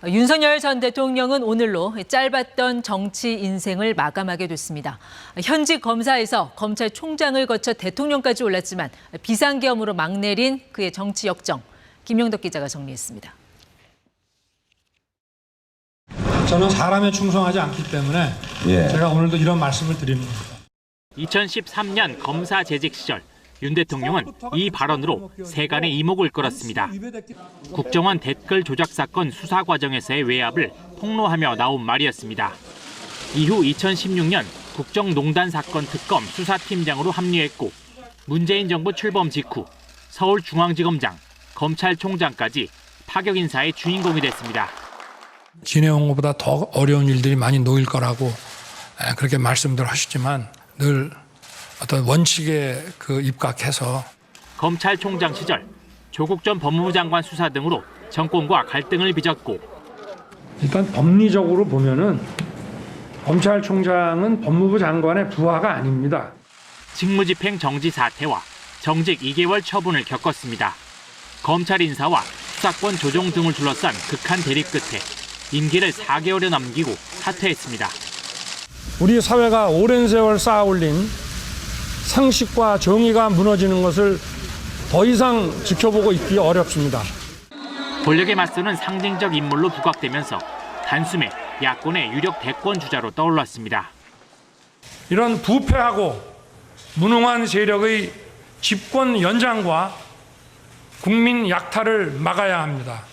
윤석열 전 대통령은 오늘로 짧았던 정치 인생을 마감하게 됐습니다. 현직 검사에서 검찰총장을 거쳐 대통령까지 올랐지만 비상계엄으로 막내린 그의 정치 역정. 김용덕 기자가 정리했습니다. 저는 사람에 충성하지 않기 때문에 제가 오늘도 이런 말씀을 드립니다. 2013년 검사 재직 시절 윤 대통령은 이 발언으로 세간의 이목을 끌었습니다. 국정원 댓글 조작 사건 수사 과정에서의 외압을 폭로하며 나온 말이었습니다. 이후 2016년 국정농단 사건 특검 수사팀장으로 합류했고 문재인 정부 출범 직후 서울중앙지검장, 검찰총장까지 파격 인사의 주인공이 됐습니다. 지내온 것보다 더 어려운 일들이 많이 놓일 거라고 그렇게 말씀들 하시지만 늘 어떤 원칙에 입각해서 검찰총장 시절 조국 전 법무부 장관 수사 등으로 정권과 갈등을 빚었고 일단 법리적으로 보면은 검찰총장은 법무부 장관의 부하가 아닙니다. 직무집행 정지 사태와 정직 2개월 처분을 겪었습니다. 검찰 인사와 수사권 조정 등을 둘러싼 극한 대립 끝에 임기를 4개월에 남기고 사퇴했습니다. 우리 사회가 오랜 세월 쌓아올린 상식과 정의가 무너지는 것을 더 이상 지켜보고 있기 어렵습니다. 권력에 맞서는 상징적 인물로 부각되면서 단숨에 야권의 유력 대권 주자로 떠올랐습니다. 이런 부패하고 무능한 세력의 집권 연장과 국민 약탈을 막아야 합니다.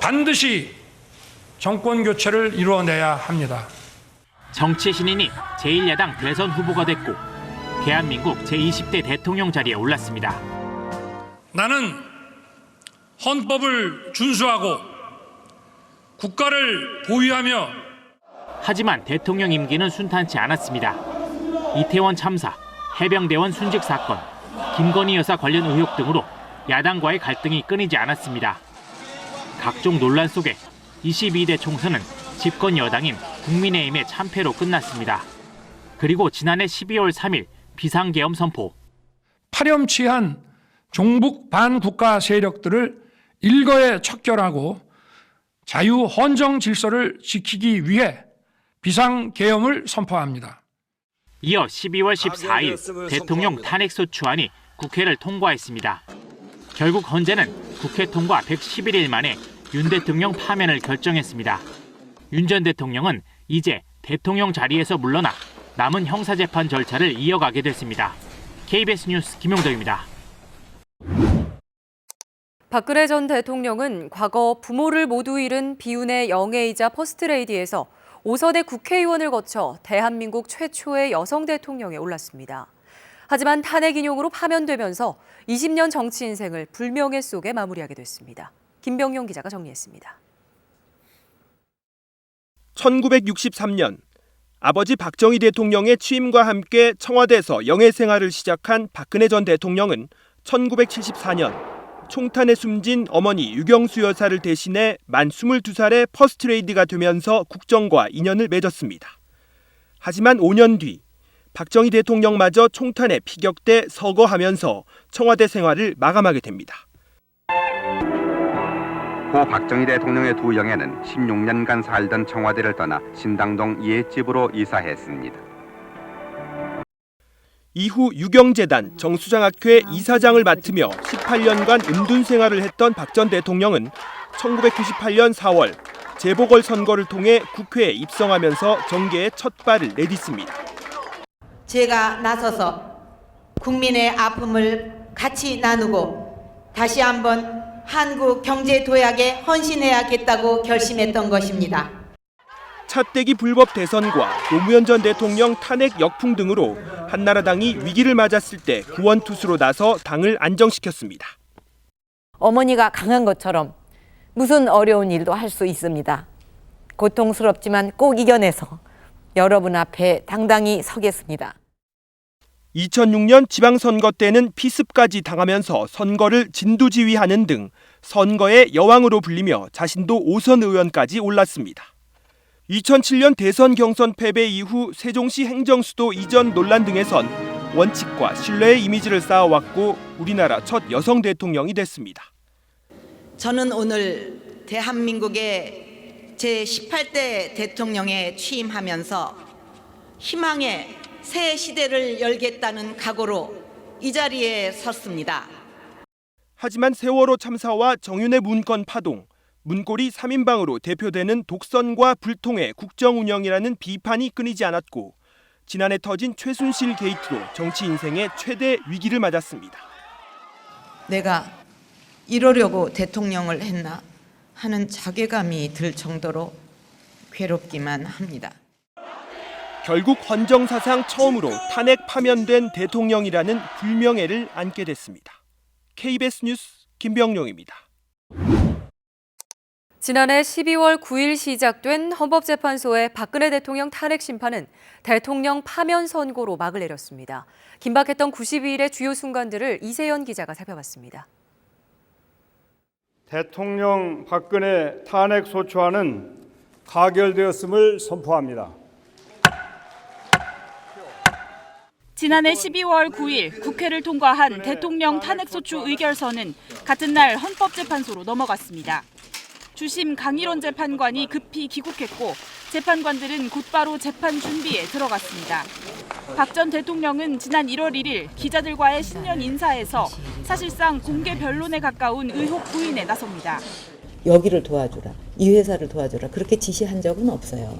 반드시 정권 교체를 이루어내야 합니다. 정치 신인이 제1야당 대선 후보가 됐고 대한민국 제20대 대통령 자리에 올랐습니다. 나는 헌법을 준수하고 국가를 보위하며 하지만 대통령 임기는 순탄치 않았습니다. 이태원 참사, 해병대원 순직 사건, 김건희 여사 관련 의혹 등으로 야당과의 갈등이 끊이지 않았습니다. 각종 논란 속에 22대 총선은 집권 여당인 국민의힘의 참패로 끝났습니다. 그리고 지난해 12월 3일 비상계엄 선포. 파렴치한 종북 반국가 세력들을 일거에 척결하고 자유헌정 질서를 지키기 위해 비상계엄을 선포합니다. 이어 12월 14일 대통령 탄핵소추안이 국회를 통과했습니다. 결국 헌재는 국회 통과 111일 만에 윤 대통령 파면을 결정했습니다. 윤 전 대통령은 이제 대통령 자리에서 물러나 남은 형사재판 절차를 이어가게 됐습니다. KBS 뉴스 김용덕입니다. 박근혜 전 대통령은 과거 부모를 모두 잃은 비운의 영예이자 퍼스트레이디에서 5선의 국회의원을 거쳐 대한민국 최초의 여성 대통령에 올랐습니다. 하지만 탄핵 인용으로 파면되면서 20년 정치 인생을 불명예 속에 마무리하게 됐습니다. 김병용 기자가 정리했습니다. 1963년 아버지 박정희 대통령의 취임과 함께 청와대에서 영예 생활을 시작한 박근혜 전 대통령은 1974년 총탄에 숨진 어머니 유경수 여사를 대신해 만 22살의 퍼스트레이디가 되면서 국정과 인연을 맺었습니다. 하지만 5년 뒤 박정희 대통령마저 총탄에 피격돼 서거하면서 청와대 생활을 마감하게 됩니다. 고 박정희 대통령의 두 영예는 16년간 살던 청와대를 떠나 신당동 이웃집으로 이사했습니다. 이후 유경재단 정수장학회 이사장을 맡으며 18년간 은둔 생활을 했던 박 전 대통령은 1998년 4월 재보궐선거를 통해 국회에 입성하면서 정계의 첫 발을 내딛습니다. 제가 나서서 국민의 아픔을 같이 나누고 다시 한번 한국 경제 도약에 헌신해야겠다고 결심했던 것입니다. 차떼기 불법 대선과 노무현 전 대통령 탄핵 역풍 등으로 한나라당이 위기를 맞았을 때 구원투수로 나서 당을 안정시켰습니다. 어머니가 강한 것처럼 무슨 어려운 일도 할 수 있습니다. 고통스럽지만 꼭 이겨내서 여러분 앞에 당당히 서겠습니다. 2006년 지방선거 때는 피습까지 당하면서 선거를 진두지휘하는 등 선거의 여왕으로 불리며 자신도 5선 의원까지 올랐습니다. 2007년 대선 경선 패배 이후 세종시 행정수도 이전 논란 등에선 원칙과 신뢰의 이미지를 쌓아왔고 우리나라 첫 여성 대통령이 됐습니다. 저는 오늘 대한민국의 제18대 대통령에 취임하면서 희망의 새 시대를 열겠다는 각오로 이 자리에 섰습니다. 하지만 세월호 참사와 정윤회 문건 파동, 문고리 3인방으로 대표되는 독선과 불통의 국정 운영이라는 비판이 끊이지 않았고 지난해 터진 최순실 게이트로 정치 인생의 최대 위기를 맞았습니다. 내가 이러려고 대통령을 했나 하는 자괴감이 들 정도로 괴롭기만 합니다. 결국 헌정사상 처음으로 탄핵 파면된 대통령이라는 불명예를 안게 됐습니다. KBS 뉴스 김병룡입니다. 지난해 12월 9일 시작된 헌법재판소의 박근혜 대통령 탄핵 심판은 대통령 파면 선고로 막을 내렸습니다. 긴박했던 92일의 주요 순간들을 이세연 기자가 살펴봤습니다. 대통령 박근혜 탄핵 소추안은 가결되었음을 선포합니다. 지난해 12월 9일 국회를 통과한 대통령 탄핵소추 의결서는 같은 날 헌법재판소로 넘어갔습니다. 주심 강일원 재판관이 급히 귀국했고 재판관들은 곧바로 재판 준비에 들어갔습니다. 박 전 대통령은 지난 1월 1일 기자들과의 신년 인사에서 사실상 공개 변론에 가까운 의혹 부인에 나섭니다. 여기를 도와주라, 이 회사를 도와주라 그렇게 지시한 적은 없어요.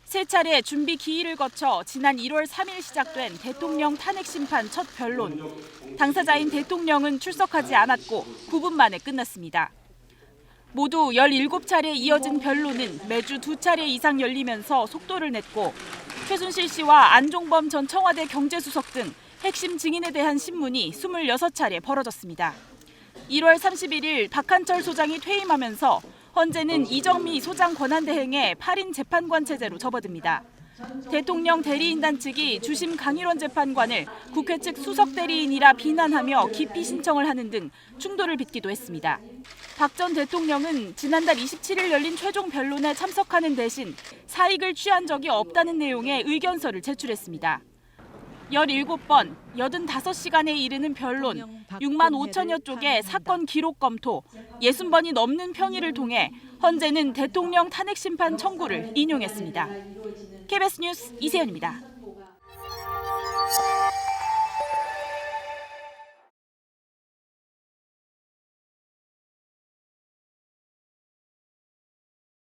세 차례 준비 기일을 거쳐 지난 1월 3일 시작된 대통령 탄핵 심판 첫 변론. 당사자인 대통령은 출석하지 않았고 9분 만에 끝났습니다. 모두 17차례 이어진 변론은 매주 2차례 이상 열리면서 속도를 냈고 최순실 씨와 안종범 전 청와대 경제수석 등 핵심 증인에 대한 신문이 26차례 벌어졌습니다. 1월 31일 박한철 소장이 퇴임하면서 헌재는 이정미 소장 권한대행의 8인 재판관 체제로 접어듭니다. 대통령 대리인단 측이 주심 강일원 재판관을 국회 측 수석 대리인이라 비난하며 기피 신청을 하는 등 충돌을 빚기도 했습니다. 박 전 대통령은 지난달 27일 열린 최종 변론에 참석하는 대신 사익을 취한 적이 없다는 내용의 의견서를 제출했습니다. 17번, 85시간에 이르는 변론, 6만 5천여 쪽의 사건 기록 검토, 60번이 넘는 평의를 통해 헌재는 대통령 탄핵 심판 청구를 인용했습니다. KBS 뉴스 이세연입니다.